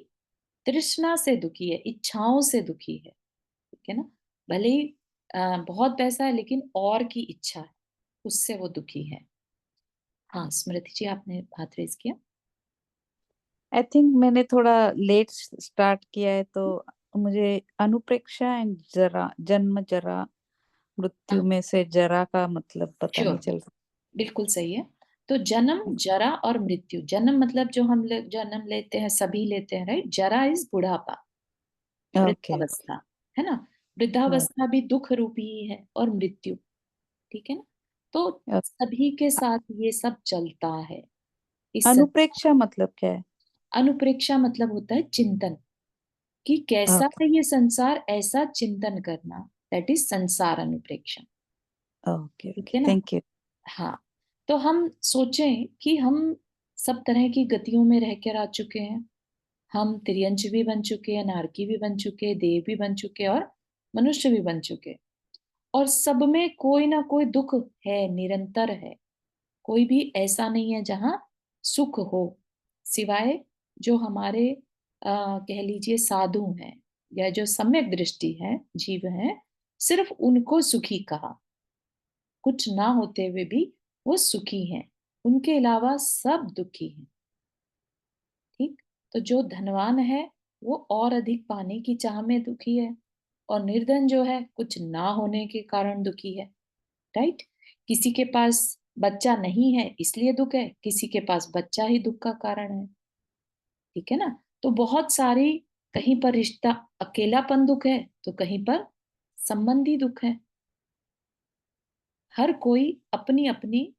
तृष्णा से दुखी है, इच्छाओं से दुखी है। ठीक है ना? भले ही बहुत पैसा है लेकिन और की इच्छा है, उससे वो दुखी है। हाँ स्मृति जी, आपने हाथ रेज किया। आई थिंक मैंने थोड़ा लेट स्टार्ट किया है, तो मुझे अनुप्रेक्षा एंड जरा, जन्म जरा मृत्यु में से जरा का मतलब पता नहीं श्योर, चल बिल्कुल सही है। तो जन्म, जरा और मृत्यु। जन्म मतलब जो हम जन्म लेते हैं, सभी लेते हैं, राइट? जरा इज बुढ़ापा, रहा। ओके। वृद्धावस्था, है ना? वृद्धावस्था भी दुख रूपी ही है, और मृत्यु। ठीक है ना? तो सभी के साथ ये सब चलता है इस अनुप्रेक्षा मतलब क्या है? अनुप्रेक्षा मतलब होता है चिंतन, कि कैसा ओके। है ये संसार, ऐसा चिंतन करना। दैट इज संसार अनुप्रेक्षा। ओके ठीक ओके, है ना? Thank you. हाँ। तो हम सोचें कि हम सब तरह की गतियों में रह कर आ चुके हैं। हम त्रियंच भी बन चुके हैं, नारकी भी बन चुके हैं, देव भी बन चुके हैं, और मनुष्य भी बन चुके हैं। और सब में कोई ना कोई दुख है, निरंतर है। कोई भी ऐसा नहीं है जहां सुख हो, सिवाय जो हमारे कह लीजिए साधु हैं, या जो सम्यक दृष्टि है, जीव हैं, सिर्फ उनको सुखी कहा। कुछ ना होते हुए भी वो सुखी हैं, उनके अलावा सब दुखी हैं। ठीक। तो जो धनवान है वो और अधिक पाने की चाह में दुखी है, और निर्धन जो है कुछ ना होने के कारण दुखी है। राइट? किसी के पास बच्चा नहीं है इसलिए दुख है, किसी के पास बच्चा ही दुख का कारण है। ठीक है ना? तो बहुत सारी, कहीं पर रिश्ता अकेलापन दुख है, तो कहीं पर संबंधी दुख है। हर कोई अपनी अपनी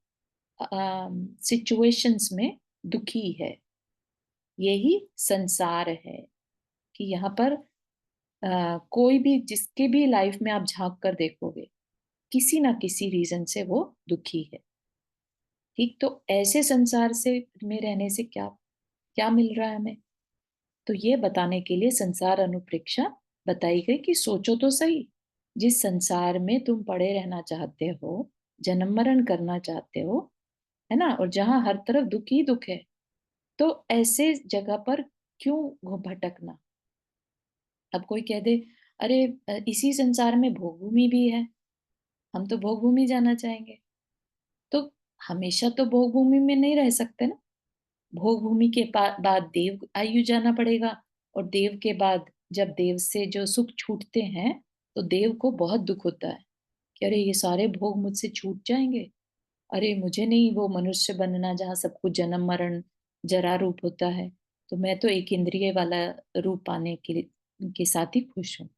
सिचुएशंस में दुखी है। यही संसार है, कि यहाँ पर कोई भी, जिसके भी लाइफ में आप झांक कर देखोगे, किसी ना किसी रीजन से वो दुखी है। ठीक। तो ऐसे संसार से में रहने से क्या क्या मिल रहा है हमें? तो ये बताने के लिए संसार अनुप्रेक्षा बताई गई, कि सोचो तो सही, जिस संसार में तुम पड़े रहना चाहते हो, जन्म मरण करना चाहते हो, है ना, और जहां हर तरफ दुख ही दुख है, तो ऐसे जगह पर क्यों भटकना? अब कोई कह दे, अरे इसी संसार में भोग भूमि भी है, हम तो भोग भूमि जाना चाहेंगे। तो हमेशा तो भोग भूमि में नहीं रह सकते ना। भोग भूमि के बाद देव आयु जाना पड़ेगा, और देव के बाद जब देव से जो सुख छूटते हैं, तो देव को बहुत दुख होता है, कि अरे ये सारे भोग मुझसे छूट जाएंगे। अरे मुझे नहीं वो मनुष्य बनना जहाँ सब कुछ जन्म मरण जरा रूप होता है, तो मैं तो एक इंद्रिय वाला रूप पाने के साथ ही खुश हूँ।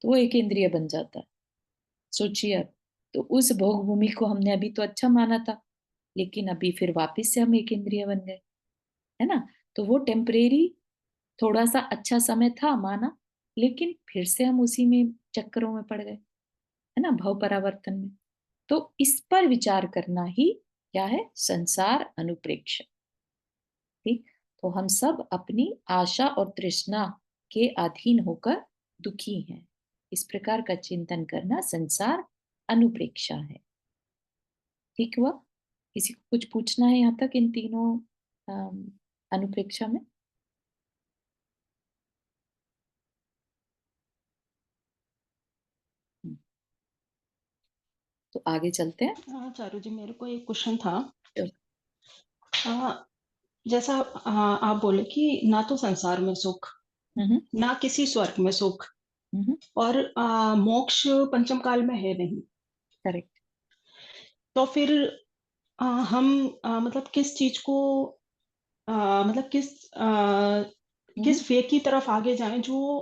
तो वो एक इंद्रिय बन जाता है। सोचिए अब। तो उस भोग भूमि को हमने अभी तो अच्छा माना था, लेकिन अभी फिर वापस से हम एक इंद्रिय बन गए, है ना? तो वो टेम्परेरी, थोड़ा सा अच्छा समय था माना, लेकिन फिर से हम उसी में चक्करों में पड़ गए, है ना, भव परावर्तन में। तो इस पर विचार करना ही क्या है? संसार अनुप्रेक्ष। ठीक। तो हम सब अपनी आशा और तृष्णा के अधीन होकर दुखी हैं। इस प्रकार का चिंतन करना संसार अनुप्रेक्षा है। ठीक हुआ? किसी को कुछ पूछना है यहाँ तक इन तीनों अनुप्रेक्षा में? तो आगे चलते हैं। हाँ चारू जी, मेरे को एक क्वेश्चन था। Sure. जैसा आप बोले कि ना तो संसार में सुख, हम्म ना किसी स्वर्ग में सुख, हम्म और मोक्ष पंचम काल में है नहीं। करेक्ट। तो फिर हम मतलब किस चीज को मतलब किस वे की तरफ आगे जाएं जो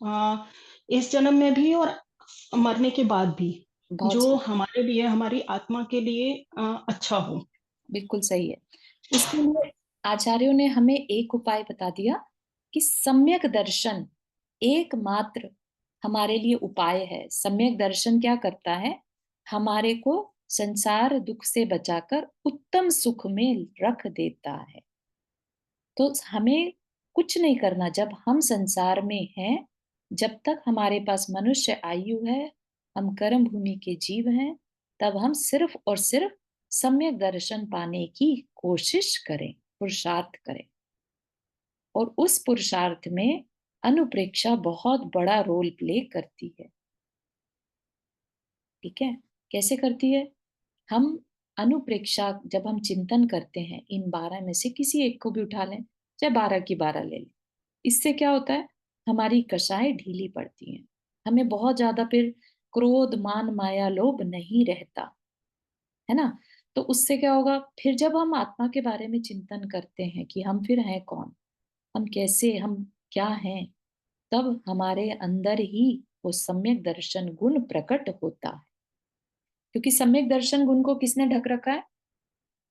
अ, इस जन्म में भी और मरने के बाद भी बहुत जो सही, हमारे लिए, हमारी आत्मा के लिए अच्छा हो। बिल्कुल सही है। उसके लिए आचार्यों ने हमें एक उपाय बता दिया कि सम्यक दर्शन एकमात्र हमारे लिए उपाय है। सम्यक दर्शन क्या करता है? हमारे को संसार दुख से बचाकर उत्तम सुख में रख देता है। तो हमें कुछ नहीं करना जब हम संसार में हैं, जब तक हमारे पास मनुष्य आयु है, हम कर्म भूमि के जीव हैं, तब हम सिर्फ और सिर्फ सम्यक दर्शन पाने की कोशिश करें, पुरुषार्थ करें। और उस पुरुषार्थ में अनुप्रेक्षा बहुत बड़ा रोल प्ले करती है। ठीक है? कैसे करती है? हम अनुप्रेक्षा जब हम चिंतन करते हैं, इन 12 में से किसी एक को भी उठा लें, चाहे 12 की 12 ले लें। इससे क्या होता है? हमारी कषाएं ढीली पड़ती हैं। हमें बहुत ज्यादा फिर क्रोध मान माया लोभ नहीं रहता, है ना? तो उससे क्या होगा? फिर जब हम आत्मा के बारे में चिंतन करते हैं कि हम फिर हैं कौन, हम कैसे, हम क्या हैं, तब हमारे अंदर ही वो सम्यक दर्शन गुण प्रकट होता है। क्योंकि सम्यक दर्शन गुण को किसने ढक रखा है?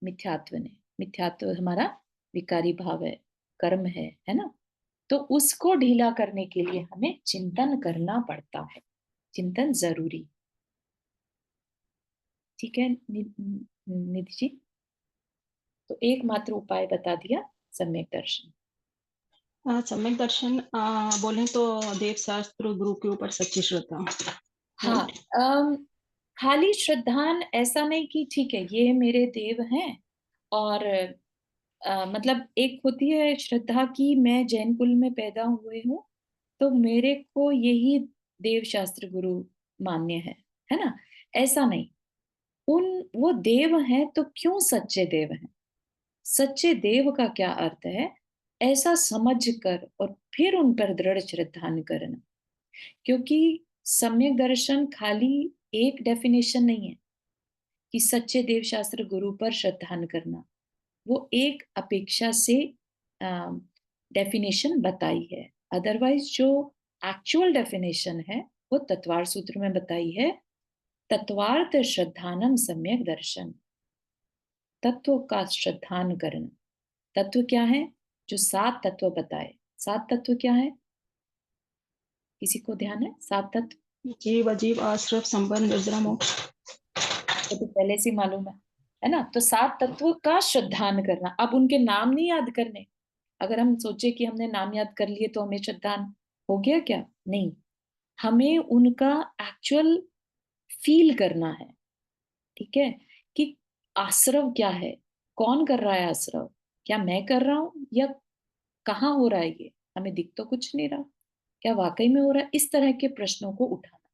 मिथ्यात्व ने। मिथ्यात्व हमारा विकारी भाव है, कर्म है ना? तो उसको ढीला करने के लिए हमें चिंतन करना पड़ता है। चिंतन जरूरी। ठीक है निधि जी? तो एकमात्र उपाय बता दिया, सम्यक दर्शन। सम्यक दर्शन बोले तो देव शास्त्र गुरु के ऊपर सच्ची श्रद्धा, हाँ, राइट। खाली श्रद्धान ऐसा नहीं कि ठीक है ये मेरे देव हैं, और मतलब एक होती है श्रद्धा की मैं जैन कुल में पैदा हुए हूँ, तो मेरे को यही देव शास्त्र गुरु मान्य है ना? ऐसा नहीं। उन वो देव हैं तो क्यों सच्चे देव हैं? सच्चे देव का क्या अर्थ है? ऐसा समझ कर और फिर उन पर दृढ़ श्रद्धान करना। क्योंकि सम्यक दर्शन खाली एक डेफिनेशन नहीं है कि सच्चे देव शास्त्र गुरु पर श्रद्धान करना। वो एक अपेक्षा से डेफिनेशन बताई है। अदरवाइज जो एक्चुअल डेफिनेशन है वो तत्वार सूत्र में बताई है। तत्वार्थ श्रद्धानम सम्यक दर्शन। तत्व का श्रद्धान करना। तत्व क्या है? जो 7 तत्व बताए। 7 तत्व क्या है? किसी को ध्यान है 7 तत्व? जीव अजीव आश्रव संबंध निर्जरा मोक्ष। आपको तो पहले से ही मालूम है ना? तो 7 तत्व का श्रद्धान करना। अब उनके नाम नहीं याद करने। अगर हम सोचे कि हमने नाम याद कर लिए तो हमें श्रद्धान हो गया क्या? नहीं, हमें उनका एक्चुअल फील करना है। ठीक है? कि आश्रव क्या है, कौन कर रहा है आश्रव, क्या मैं कर रहा हूं या कहाँ हो रहा है ये, हमें दिख तो कुछ नहीं रहा, क्या वाकई में हो रहा है? इस तरह के प्रश्नों को उठाना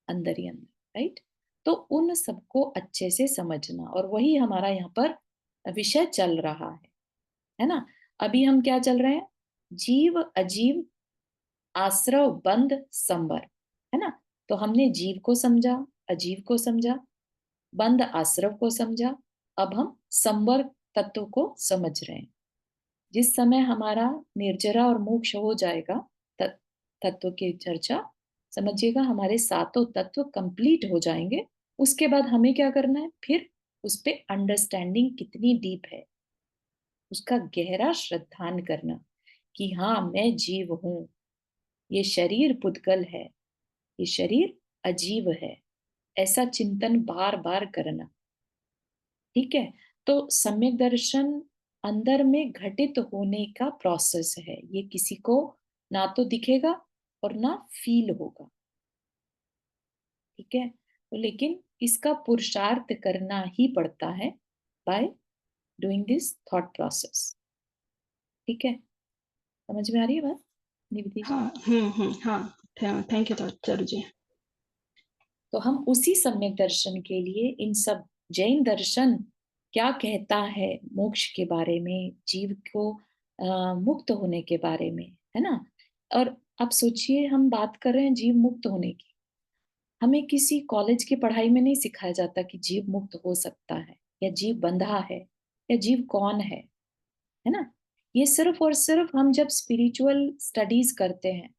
अंदर ही अंदर, राइट? तो उन सबको अच्छे से समझना, और वही हमारा यहाँ पर विषय चल रहा है ना? अभी हम क्या चल रहे हैं? जीव अजीव आश्रव बंध संबर, है ना? तो हमने जीव को समझा, अजीव को समझा, बंध आश्रव को समझा। अब हम संबर तत्व को समझ रहे हैं। जिस समय हमारा निर्जरा और मोक्ष हो जाएगा, तत्व की चर्चा समझिएगा, हमारे सातों तत्व कंप्लीट हो जाएंगे। उसके बाद हमें क्या करना है? फिर उस पे अंडरस्टैंडिंग कितनी डीप है उसका गहरा श्रद्धान करना कि हाँ मैं जीव हूं, ये शरीर पुद्गल है, ये शरीर अजीव है। ऐसा चिंतन बार बार करना। ठीक है? तो सम्यक दर्शन अंदर में घटित होने का प्रोसेस है। ये किसी को ना तो दिखेगा और ना फील होगा। ठीक है? तो लेकिन इसका पुरुषार्थ करना ही पड़ता है by doing this thought process. ठीक है, समझ में आ रही है बात निविदी जी? हाँ, हाँ, थैंक यू चरु जी। तो हम उसी सम्यक दर्शन के लिए इन सब जैन दर्शन क्या कहता है मोक्ष के बारे में, जीव को मुक्त होने के बारे में, है ना। और अब सोचिए हम बात कर रहे हैं जीव मुक्त होने की, हमें किसी कॉलेज की पढ़ाई में नहीं सिखाया जाता कि जीव मुक्त हो सकता है या जीव बंधा है या जीव कौन है ना। ये सिर्फ और सिर्फ हम जब स्पिरिचुअल स्टडीज करते हैं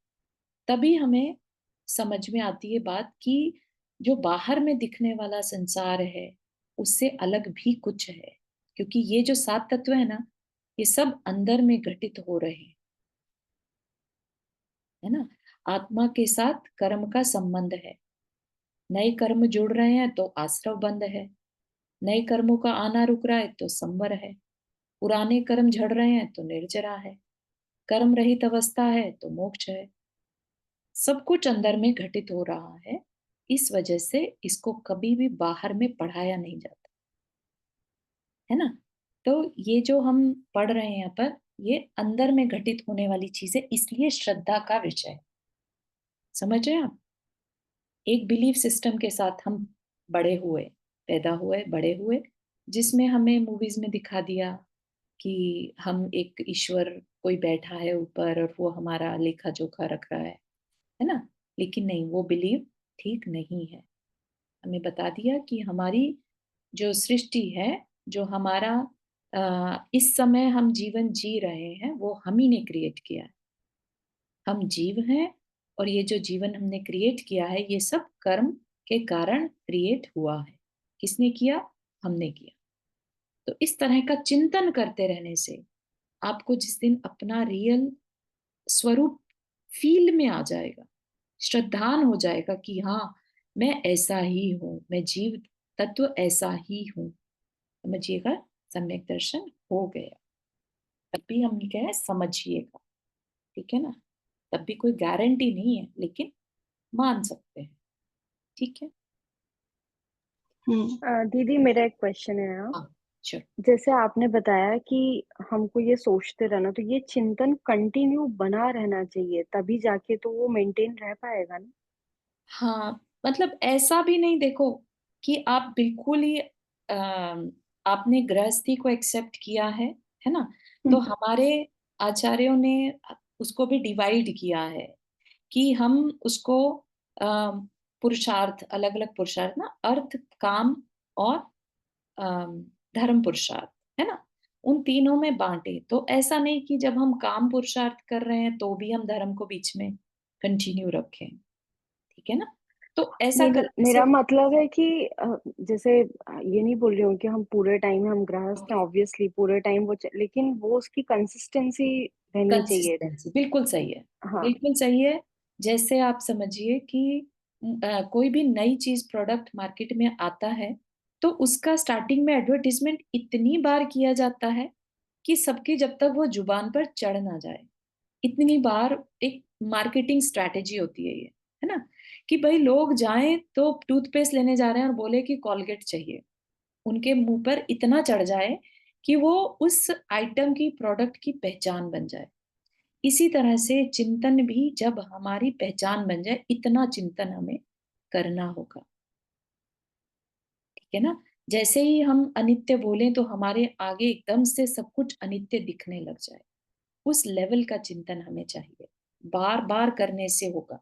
तभी हमें समझ में आती है बात कि जो बाहर में दिखने वाला संसार है उससे अलग भी कुछ है, क्योंकि ये जो सात तत्व है ना ये सब अंदर में घटित हो रहे हैं, है ना। आत्मा के साथ कर्म का संबंध है, नए कर्म जुड़ रहे हैं तो आश्रव बंद है, नए कर्मों का आना रुक रहा है तो संवर है, पुराने कर्म झड़ रहे हैं तो निर्जरा है, कर्म रहित अवस्था है तो मोक्ष है। सब कुछ अंदर में घटित हो रहा है, इस वजह से इसको कभी भी बाहर में पढ़ाया नहीं जाता, है ना। तो ये जो हम पढ़ रहे हैं यहाँ पर ये अंदर में घटित होने वाली चीजें, इसलिए श्रद्धा का विषय है। समझ रहे हैं आप? एक बिलीफ सिस्टम के साथ हम बड़े हुए, पैदा हुए, बड़े हुए, जिसमें हमें मूवीज में दिखा दिया कि हम एक ईश्वर कोई बैठा है ऊपर और वो हमारा लेखा जोखा रख रहा है ना। लेकिन नहीं, वो बिलीव ठीक नहीं है। हमें बता दिया कि हमारी जो सृष्टि है, जो हमारा इस समय हम जीवन जी रहे हैं वो हम ही ने क्रिएट किया है। हम जीव हैं और ये जो जीवन हमने क्रिएट किया है ये सब कर्म के कारण क्रिएट हुआ है। किसने किया? हमने किया। तो इस तरह का चिंतन करते रहने से आपको जिस दिन अपना रियल स्वरूप फील में आ जाएगा, श्रद्धान हो जाएगा कि हाँ मैं ऐसा ही हूं, मैं जीव तत्व ऐसा ही हूं, समझिएगा, सम्यक दर्शन हो गया। तब भी हम कह रहे हैं समझिएगा, ठीक है ना। तब भी कोई गारंटी नहीं है लेकिन मान सकते हैं, ठीक है। दीदी मेरा एक क्वेश्चन है यहाँ। हाँ श्योर। जैसे आपने बताया कि हमको ये सोचते रहना, तो ये चिंतन कंटिन्यू बना रहना चाहिए, तभी जाके तो वो मेंटेन रह पाएगा ना। हाँ मतलब ऐसा भी नहीं देखो कि आप बिल्कुल ही आपने गृहस्थी को एक्सेप्ट किया है ना। तो हम्म। हमारे आचार्यों ने उसको भी डिवाइड किया है कि हम उसको पुरुषार्थ, अलग अलग पुरुषार्थ ना, अर्थ, काम और धर्म पुरुषार्थ, है ना, उन तीनों में बांटे। तो ऐसा नहीं कि जब हम काम पुरुषार्थ कर रहे हैं तो भी हम धर्म को बीच में कंटिन्यू रखें, ठीक है ना। तो ऐसा नहीं नहीं, करने से मेरा मतलब है कि जैसे ये नहीं बोल रही हूँ कि हम पूरे टाइम हम गृहस्थ हैं, ऑब्वियसली पूरे टाइम लेकिन वो उसकी कंसिस्टेंसी रहनी चाहिए। कंसिस्टेंसी बिल्कुल सही है, हाँ। बिल्कुल सही है। जैसे आप समझिए कि कोई भी नई चीज प्रोडक्ट मार्केट में आता है तो उसका स्टार्टिंग में एडवर्टीजमेंट इतनी बार किया जाता है कि सबकी जब तक वो जुबान पर चढ़ ना जाए, इतनी बार एक मार्केटिंग स्ट्रैटेजी होती है ना। कि भाई लोग जाएं तो टूथपेस्ट लेने जा रहे हैं और बोले कि कॉलगेट चाहिए, उनके मुंह पर इतना चढ़ जाए कि वो उस आइटम की, प्रोडक्ट की पहचान बन जाए। इसी तरह से चिंतन भी जब हमारी पहचान बन जाए, इतना चिंतन हमें करना होगा, ठीक है ना। जैसे ही हम अनित्य बोलें तो हमारे आगे एकदम से सब कुछ अनित्य दिखने लग जाए, उस लेवल का चिंतन हमें चाहिए। बार बार करने से होगा,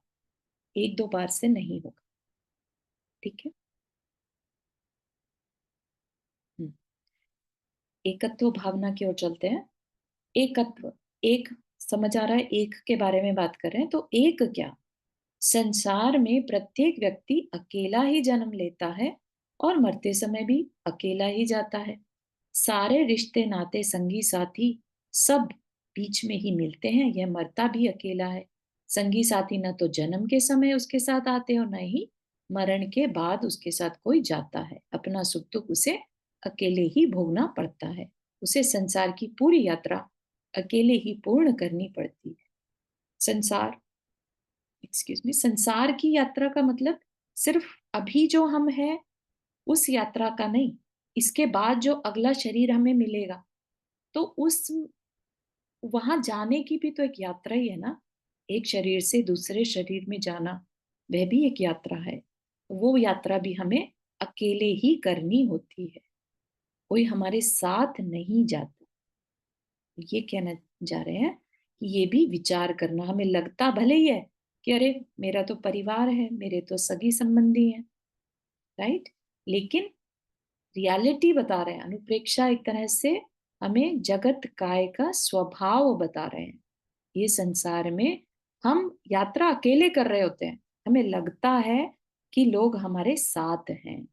एक दो बार से नहीं होगा, ठीक है। हम्म, एकत्व भावना की ओर चलते हैं। एकत्व, एक समझ आ रहा है, एक के बारे में बात कर रहे हैं। तो एक क्या, संसार में प्रत्येक व्यक्ति अकेला ही जन्म लेता है और मरते समय भी अकेला ही जाता है। सारे रिश्ते नाते संगी साथी सब बीच में ही मिलते हैं, यह मरता भी अकेला है। संगी साथी न तो जन्म के समय उसके साथ आते और न ही मरण के बाद उसके साथ कोई जाता है। अपना सुख दुख उसे अकेले ही भोगना पड़ता है। उसे संसार की पूरी यात्रा अकेले ही पूर्ण करनी पड़ती है। संसार, एक्सक्यूज मी, संसार की यात्रा का मतलब सिर्फ अभी जो हम हैं उस यात्रा का नहीं, इसके बाद जो अगला शरीर हमें मिलेगा, तो उस वहां जाने की भी तो एक यात्रा ही है ना। एक शरीर से दूसरे शरीर में जाना, वह भी एक यात्रा है। वो यात्रा भी हमें अकेले ही करनी होती है, कोई हमारे साथ नहीं जाता। ये कहना जा रहे हैं कि ये भी विचार करना। हमें लगता भले ही है कि अरे मेरा तो परिवार है, मेरे तो सगी संबंधी हैं, राइट, लेकिन रियलिटी बता रहे हैं अनुप्रेक्षा एक तरह से, हमें जगत काय का स्वभाव बता रहे हैं। ये संसार में हम यात्रा अकेले कर रहे होते हैं, हमें लगता है कि लोग हमारे साथ हैं।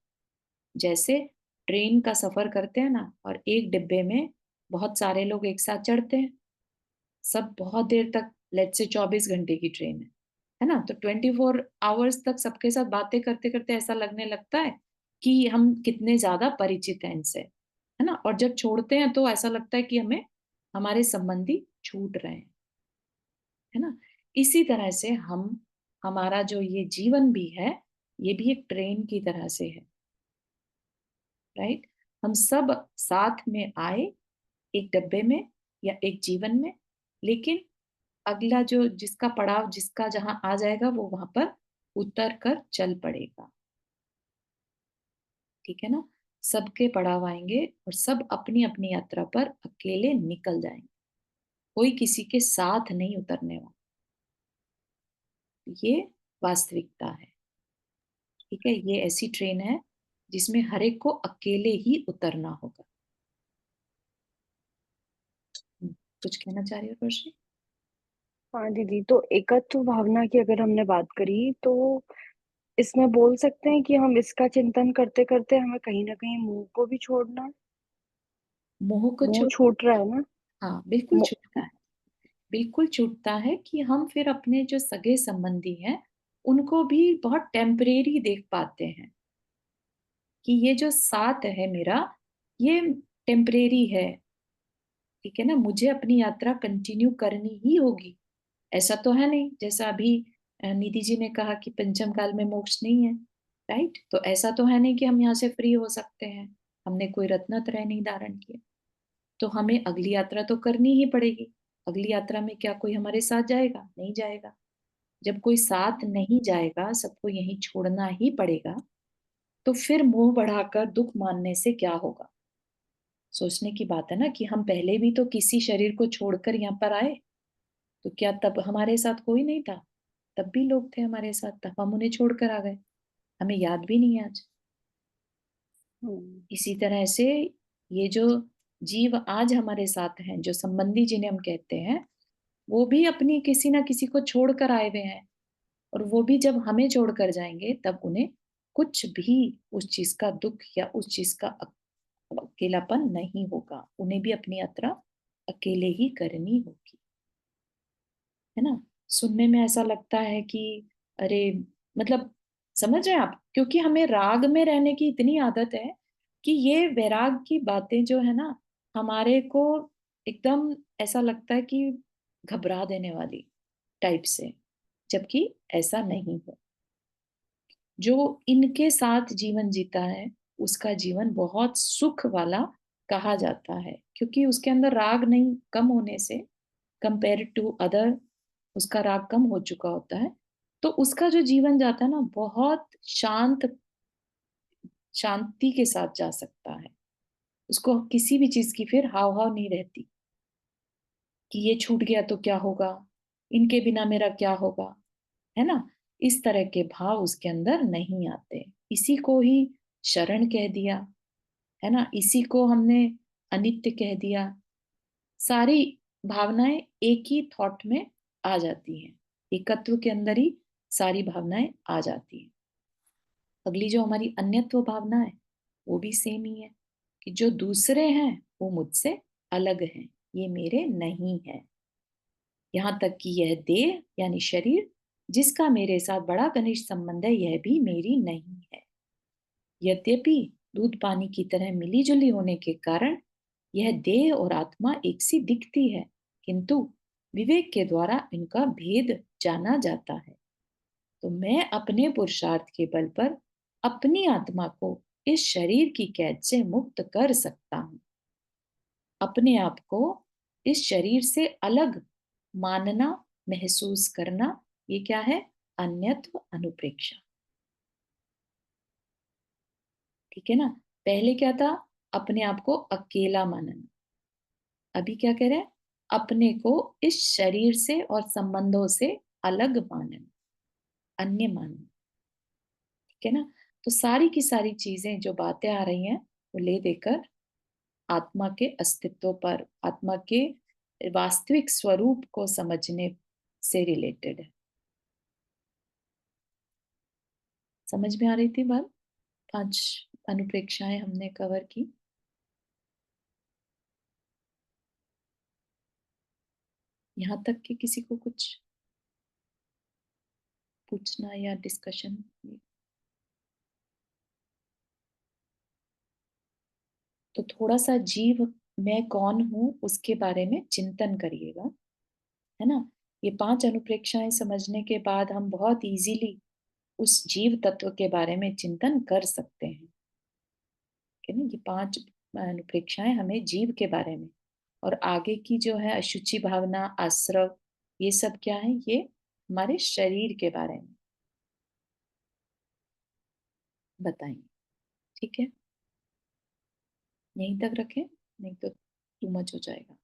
जैसे ट्रेन का सफर करते हैं ना, और एक डिब्बे में बहुत सारे लोग एक साथ चढ़ते हैं, सब बहुत देर तक, लेट से 24 घंटे की ट्रेन है ना, तो 24 आवर्स तक सबके साथ बातें करते करते ऐसा लगने लगता है कि हम कितने ज्यादा परिचित हैं इनसे, है ना। और जब छोड़ते हैं तो ऐसा लगता है कि हमें हमारे संबंधी छूट रहे हैं, है ना। इसी तरह से हम, हमारा जो ये जीवन भी है, ये भी एक ट्रेन की तरह से है, राइट। हम सब साथ में आए एक डब्बे में या एक जीवन में, लेकिन अगला जो जिसका पड़ाव, जिसका जहां आ जाएगा, वो वहां पर उतर कर चल पड़ेगा, ठीक है ना। सबके पड़ाव आएंगे और सब अपनी अपनी यात्रा पर अकेले निकल जाएंगे, कोई किसी के साथ नहीं उतरने वाला। ये वास्तविकता है, ठीक है। ये ऐसी ट्रेन है जिसमें हर एक को अकेले ही उतरना होगा। कुछ कहना चाह रही हो रोशनी? हाँ दीदी, तो एकत्व भावना की अगर हमने बात करी तो इसमें बोल सकते हैं कि हम इसका चिंतन करते करते हमें कहीं ना कहीं मुंह को भी छोड़ना है। मोह को मुंह छोड़, छूट रहा है ना। हाँ बिल्कुल मु- छूटता है, बिल्कुल छूटता है कि हम फिर अपने जो सगे संबंधी हैं उनको भी बहुत टेम्परेरी देख पाते हैं, कि ये जो साथ है मेरा, ये टेम्परेरी है, ठीक है ना। मुझे अपनी यात्रा कंटिन्यू करनी ही होगी। ऐसा तो है नहीं, जैसा अभी निधि जी ने कहा कि पंचम काल में मोक्ष नहीं है, राइट। तो ऐसा तो है नहीं कि हम यहाँ से फ्री हो सकते हैं, हमने कोई रत्नत्रय नहीं धारण किया, तो हमें अगली यात्रा तो करनी ही पड़ेगी। अगली यात्रा में क्या कोई हमारे साथ जाएगा? नहीं जाएगा। जब कोई साथ नहीं जाएगा, सबको यहीं छोड़ना ही पड़ेगा, तो फिर मोह बढ़ाकर दुख मानने से क्या होगा? सोचने की बात है ना कि हम पहले भी तो किसी शरीर को छोड़कर यहाँ पर आए, तो क्या तब हमारे साथ कोई नहीं था? तब भी लोग थे हमारे साथ, तब हम उन्हें छोड़कर आ गए, हमें याद भी नहीं है आज। हम्म, इसी तरह से ये जो जीव आज हमारे साथ हैं, जो संबंधी जिन्हें हम कहते हैं, वो भी अपनी किसी ना किसी को छोड़कर आए हुए हैं, और वो भी जब हमें छोड़कर जाएंगे तब उन्हें कुछ भी उस चीज का दुख या उस चीज का अकेलापन नहीं होगा, उन्हें भी अपनी यात्रा अकेले ही करनी होगी, है ना। सुनने में ऐसा लगता है कि अरे, मतलब समझ रहे हैं आप, क्योंकि हमें राग में रहने की इतनी आदत है कि ये वैराग की बातें जो है ना, हमारे को एकदम ऐसा लगता है कि घबरा देने वाली टाइप से, जबकि ऐसा नहीं है। जो इनके साथ जीवन जीता है उसका जीवन बहुत सुख वाला कहा जाता है, क्योंकि उसके अंदर राग नहीं, कम होने से, कंपेयर टू अदर, उसका राग कम हो चुका होता है, तो उसका जो जीवन जाता है ना, बहुत शांत, शांति के साथ जा सकता है। उसको किसी भी चीज की फिर हाव हाव नहीं रहती कि ये छूट गया तो क्या होगा, इनके बिना मेरा क्या होगा, है ना। इस तरह के भाव उसके अंदर नहीं आते। इसी को ही शरण कह दिया, है ना, इसी को हमने अनित्य कह दिया। सारी भावनाएं एक ही थॉट में आ जाती हैं, एकत्व के अंदर ही सारी भावनाएं आ जाती हैं। अगली जो हमारी अन्यत्व भावना है, वो भी सेम ही है, कि जो दूसरे हैं वो मुझसे अलग हैं, ये मेरे नहीं है। यहाँ तक कि यह देह यानी शरीर, जिसका मेरे साथ बड़ा घनिष्ठ संबंध है, यह भी मेरी नहीं है। यद्यपि दूध पानी की तरह मिली जुली होने के कारण यह देह और आत्मा एक सी दिखती है, किंतु विवेक के द्वारा इनका भेद जाना जाता है। तो मैं अपने पुरुषार्थ के बल पर अपनी आत्मा को इस शरीर की कैद से मुक्त कर सकता हूं। अपने आप को इस शरीर से अलग मानना, महसूस करना, ये क्या है? अन्यत्व अनुप्रेक्षा। ठीक है ना? पहले क्या था? अपने आप को अकेला मानना। अभी क्या कह रहे हैं? अपने को इस शरीर से और संबंधों से अलग मानना, अन्य मानना। ठीक है ना? तो सारी की सारी चीजें जो बातें आ रही हैं वो ले देकर आत्मा के अस्तित्व पर, आत्मा के वास्तविक स्वरूप को समझने से रिलेटेड है। समझ में आ रही थी बात? 5 अनुप्रेक्षाएं हमने कवर की। यहाँ तक कि किसी को कुछ पूछना या डिस्कशन? तो थोड़ा सा जीव मैं कौन हूं उसके बारे में चिंतन करिएगा, है ना? ये 5 अनुप्रेक्षाएं समझने के बाद हम बहुत इजीली उस जीव तत्व के बारे में चिंतन कर सकते हैं। ठीक है ना? ये 5 अनुप्रेक्षाएं हमें जीव के बारे में, और आगे की जो है अशुचि भावना, आश्रव, ये सब क्या है? ये हमारे शरीर के बारे में बताएंगे। ठीक है, यहीं तक रखें, नहीं तो टू मच हो जाएगा।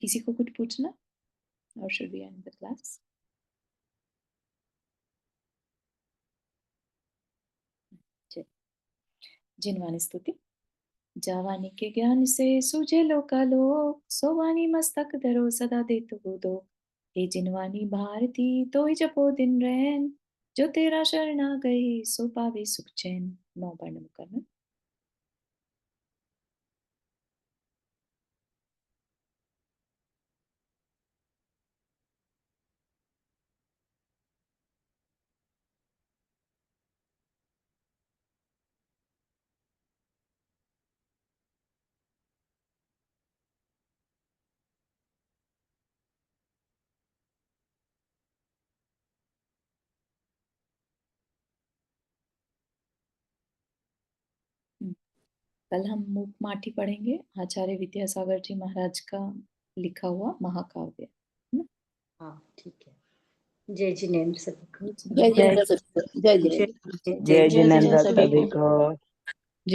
किसी को कुछ पूछना? और should we end the class? Jinvani स्तुति। जावानी के ज्ञान से सूझे लोकालोक, सोवानी मस्तक धरो सदा देत दो। हे जिनवानी भारती तो ही जपो दिन रैन, जो तेरा शरणा गई सो पावे सुख चैन। 9 बार नमक करना। कल हम मूक माटी पढ़ेंगे, आचार्य विद्यासागर जी महाराज का लिखा हुआ महाकाव्य, है ना? हाँ ठीक है। जय जिनेन्द्र सभी को। जय जिनेन्द्र। जय जय जय जय जय जिनेन्द्र जिनेन्द्र सभी सभी को। को।